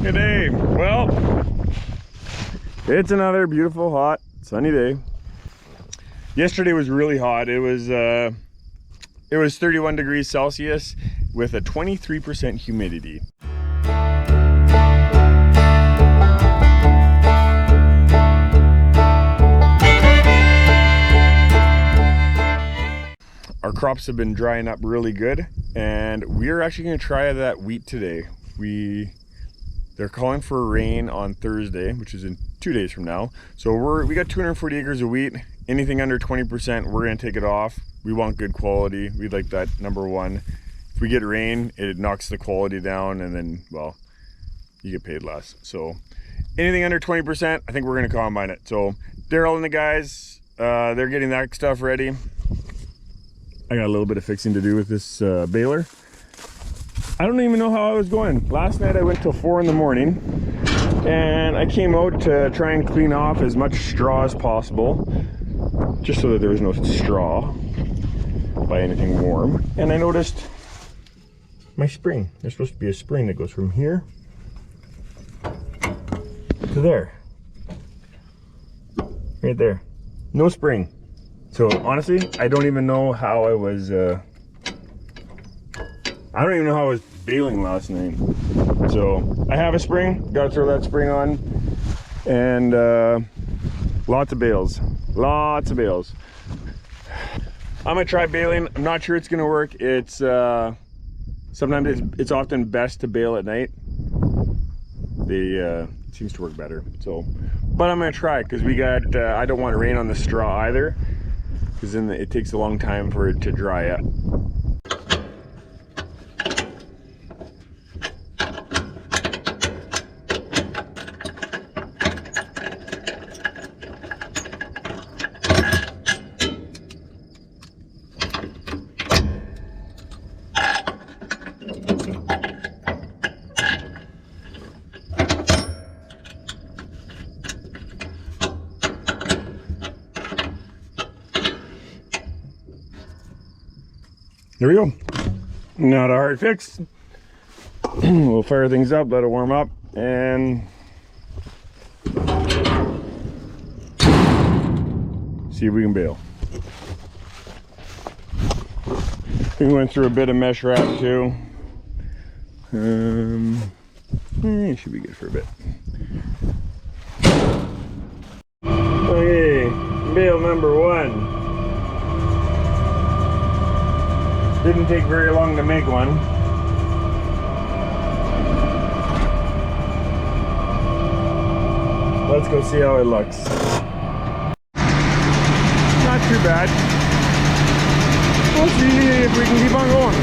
Good day. Well, it's another beautiful, hot, sunny day. Yesterday was really hot. It was 31 degrees Celsius with a 23% humidity. Our crops have been drying up really good, and we're actually going to try that wheat today. They're calling for rain on Thursday, which is in 2 days from now. So we got 240 acres of wheat. Anything under 20%, we're going to take it off. We want good quality. We'd like that, number one. If we get rain, it knocks the quality down, and then, well, you get paid less. So anything under 20%, I think we're going to combine it. So Daryl and the guys, they're getting that stuff ready. I got a little bit of fixing to do with this baler. I don't even know how I was going. Last night I went till 4 in the morning, and I came out to try and clean off as much straw as possible, just so that there was no straw by anything warm. And I noticed my spring. There's supposed to be a spring that goes from here to there. Right there. No spring. So honestly, I don't even know how I was baling last night. So I have a spring, gotta throw that spring on, and lots of bales. I'm gonna try baling. I'm not sure it's gonna work. It's sometimes it's often best to bale at night. It seems to work better. So, but I'm gonna try it because we got. I don't want rain on the straw either, because then it takes a long time for it to dry up. There we go. Not a hard fix. We'll fire things up, let it warm up, and see if we can bale. We went through a bit of mesh wrap too. It should be good for a bit. Okay, bale number 1. Didn't take very long to make one. Let's go see how it looks. Not too bad. We'll see if we can keep on going.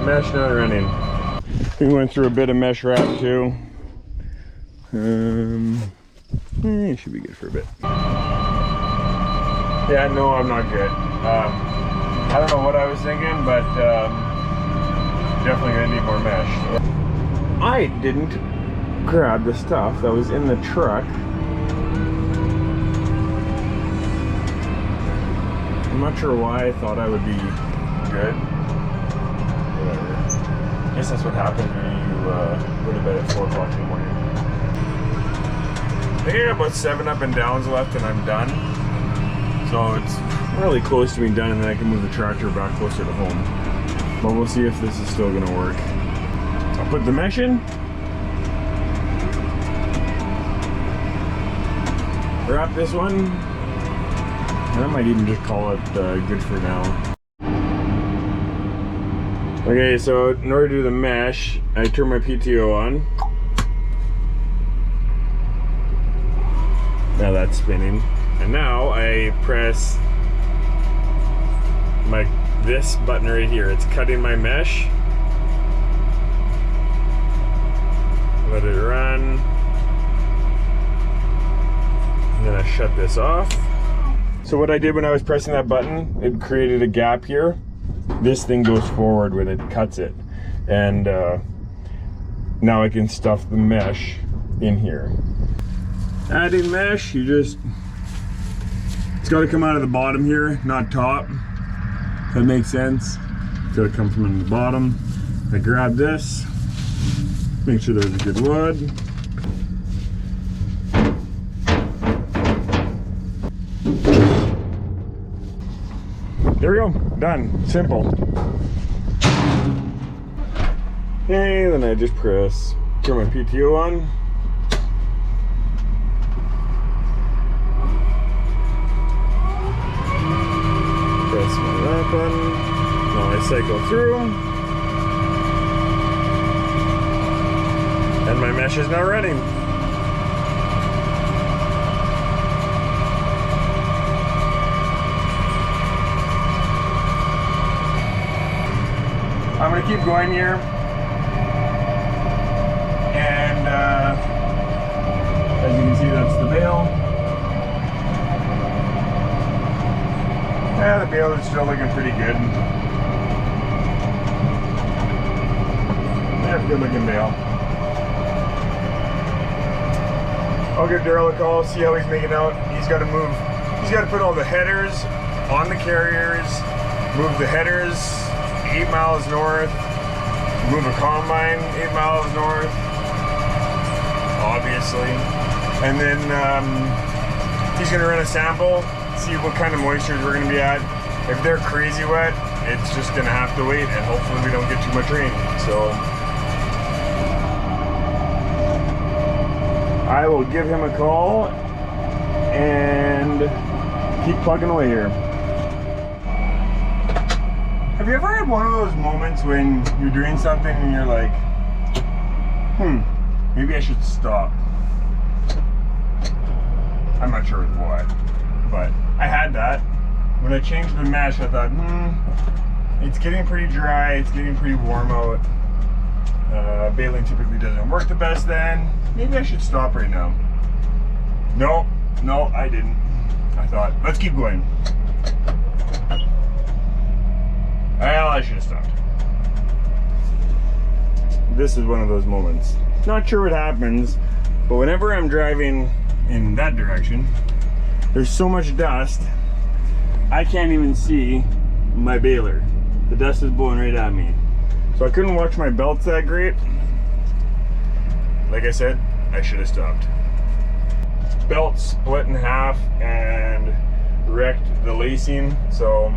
Mesh not running. We went through a bit of mesh wrap too. It should be good for a bit. Yeah, no, I'm not good. I don't know what I was thinking, but definitely gonna need more mesh. I didn't grab the stuff that was in the truck. I'm not sure why I thought I would be good. Whatever. I guess that's what happens when you go to bed at 4 o'clock in the morning. I think I got about 7 up and downs left and I'm done. So it's really close to being done, and then I can move the tractor back closer to home. But we'll see if this is still gonna work. I'll put the mesh in. Wrap this one. And I might even just call it good for now. Okay, so in order to do the mesh, I turn my PTO on. Now that's spinning. And now I press this button right here. It's cutting my mesh. Let it run. And then I shut this off. So what I did when I was pressing that button, it created a gap here. This thing goes forward when it cuts it. And now I can stuff the mesh in here. Adding mesh, it's got to come out of the bottom here, not top. That makes sense. It's got to come from the bottom. I grab this, make sure there's a good wood. There we go, done, simple. Okay, then I just press, turn my PTO on. Press my that button. Now I cycle through. And my mesh is now running. I'm going to keep going here. And as you can see, that's the bale. Yeah, the bale is still looking pretty good. Yeah, good looking bale. I'll give Daryl a call, see how he's making out. He's got to move. He's got to put all the headers on the carriers, move the headers 8 miles north, move a combine 8 miles north, obviously. And then he's going to run a sample, see what kind of moistures we're going to be at. If they're crazy wet, it's just going to have to wait, and hopefully we don't get too much rain. So I will give him a call and keep plugging away here. Have you ever had one of those moments when you're doing something and you're like, maybe I should stop? I'm not sure what, but I had that. When I changed the mesh, I thought, it's getting pretty dry, it's getting pretty warm out. Baling typically doesn't work the best then. Maybe I should stop right now. No, I didn't. I thought, let's keep going. Well, I should have stopped. This is one of those moments. Not sure what happens, but whenever I'm driving in that direction, there's so much dust, I can't even see my baler. The dust is blowing right at me. So I couldn't watch my belts that great. Like I said, I should have stopped. Belt split in half and wrecked the lacing, so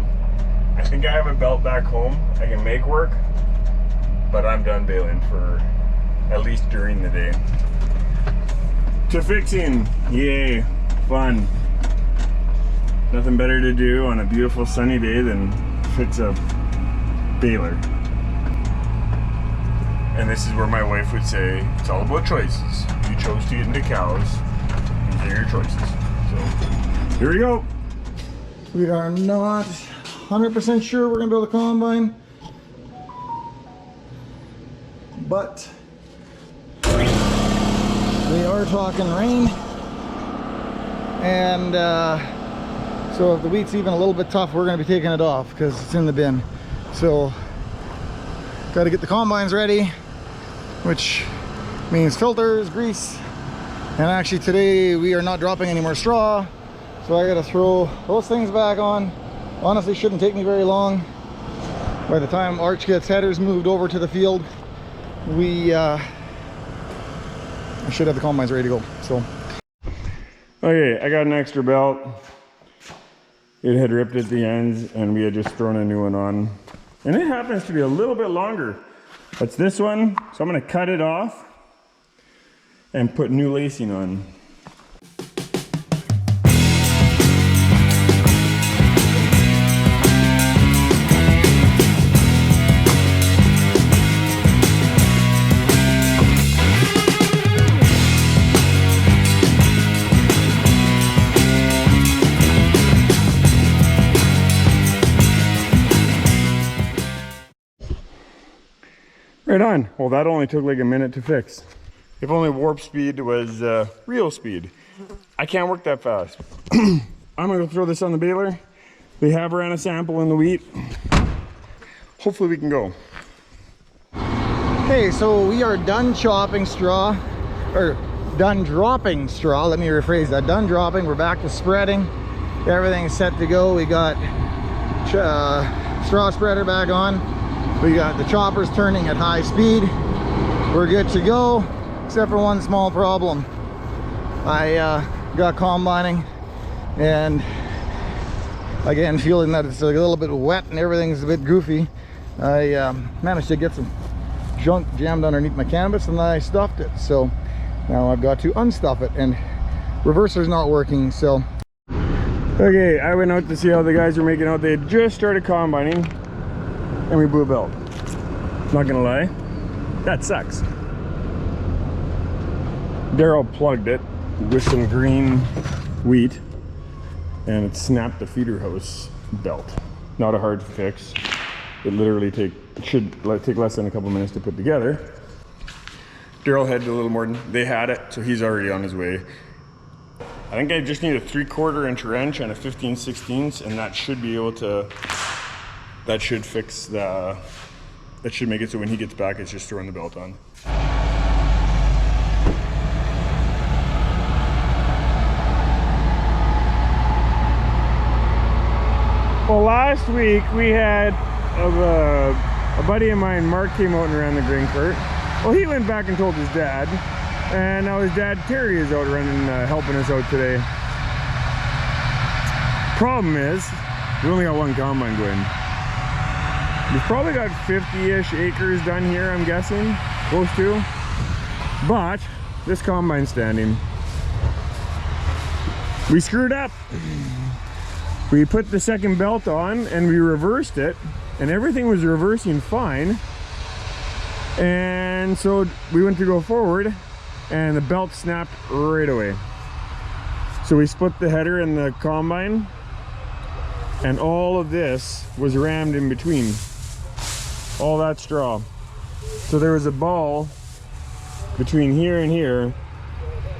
I think I have a belt back home I can make work, but I'm done baling for at least during the day. To fixing, yay, fun. Nothing better to do on a beautiful sunny day than fix a baler. And this is where my wife would say, it's all about choices. You chose to get into cows, these are your choices. So, here we go. We are not 100% sure we're gonna build a combine, but we are talking rain, and so if the wheat's even a little bit tough, we're gonna be taking it off because it's in the bin. So got to get the combines ready, which means filters, grease, and actually today we are not dropping any more straw, so I gotta throw those things back on. Honestly, shouldn't take me very long. By the time Arch gets headers moved over to the field, I should have the combines ready to go. So okay, I got an extra belt. It had ripped at the ends and we had just thrown a new one on. And it happens to be a little bit longer. That's this one, so I'm gonna cut it off and put new lacing on. Right on. Well, that only took like a minute to fix. If only warp speed was real speed. I can't work that fast. I'm gonna throw this on the baler. They have ran a sample in the wheat. Hopefully we can go. Okay, so we are done chopping straw, or done dropping straw. Let me rephrase that. Done dropping. We're back to spreading. Everything's set to go. We got straw spreader back on. We got the choppers turning at high speed. We're good to go, except for one small problem. I got combining, and again, feeling that it's a little bit wet and everything's a bit goofy. I managed to get some junk jammed underneath my canvas, and I stuffed it. So now I've got to unstuff it, and reverser's not working. So okay, I went out to see how the guys were making out. They had just started combining, and we blew a belt. Not gonna lie, that sucks. Daryl plugged it with some green wheat, and it snapped the feeder house belt. Not a hard fix. It literally should take less than a couple minutes to put together. Daryl had a little more than they had it, so he's already on his way. I think I just need a 3/4 inch wrench and a 15/16, and that should be able to, that should fix the, that should make it so when he gets back, it's just throwing the belt on. Well, last week we had a buddy of mine, Mark, came out and ran the grain cart. Well, he went back and told his dad, and now his dad, Terry, is out running, helping us out today. Problem is, we only got one combine going. We've probably got 50-ish acres done here, I'm guessing, close to. But this combine's standing. We screwed up. We put the second belt on and we reversed it, and everything was reversing fine. And so we went to go forward and the belt snapped right away. So we split the header and the combine, and all of this was rammed in between. All that straw. So there was a ball between here and here,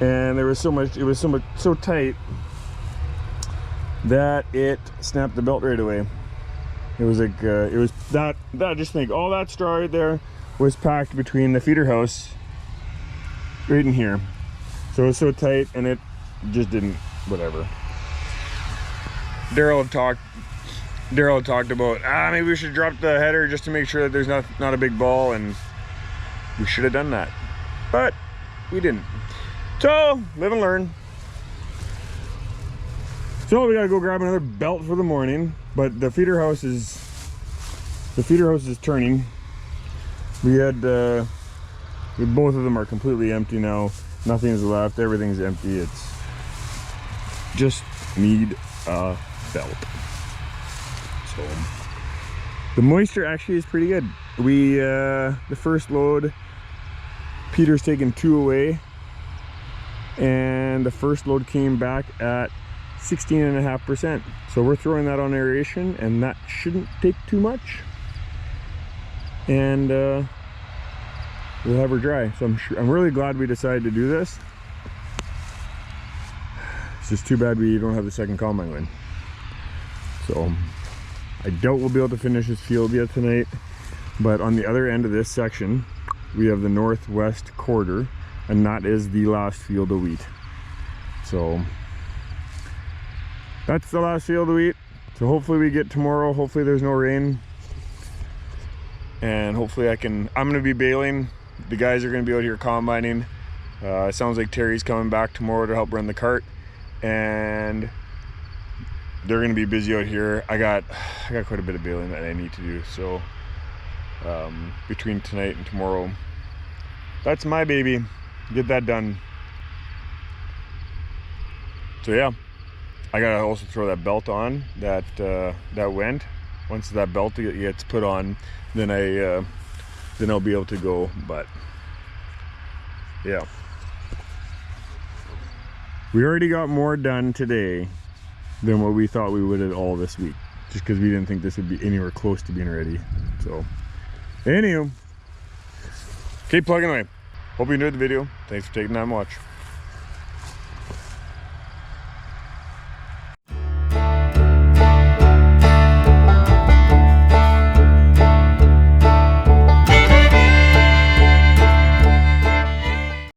and there was so much, it was so tight that it snapped the belt right away. It was like it was that just think all that straw right there was packed between the feeder house right in here. So it was so tight, and it just didn't, whatever. Daryl had talked about maybe we should drop the header just to make sure that there's not a big ball, and we should have done that, but we didn't. So live and learn. So we gotta go grab another belt for the morning, but the feeder house is turning. We had both of them are completely empty now. Nothing's left. Everything's empty. It's just need a belt. So the moisture actually is pretty good. We the first load, Peter's taken 2 away, and the first load came back at 16.5%. So we're throwing that on aeration, and that shouldn't take too much. And we'll have her dry. So I'm really glad we decided to do this. It's just too bad we don't have the second combine going. So I doubt we'll be able to finish this field yet tonight. But on the other end of this section, we have the northwest quarter, and that is the last field of wheat. So that's the last field of wheat. So hopefully we get tomorrow. Hopefully there's no rain, and hopefully I'm gonna be baling. The guys are gonna be out here combining. It sounds like Terry's coming back tomorrow to help run the cart, and they're gonna be busy out here. I got quite a bit of baling that I need to do. So between tonight and tomorrow, that's my baby. Get that done. So yeah, I gotta also throw that belt on that went. Once that belt gets put on, then I'll be able to go. But yeah, we already got more done today than what we thought we would at all this week, just because we didn't think this would be anywhere close to being ready. So anywho, keep plugging away. Hope you enjoyed the video. Thanks for taking time to watch.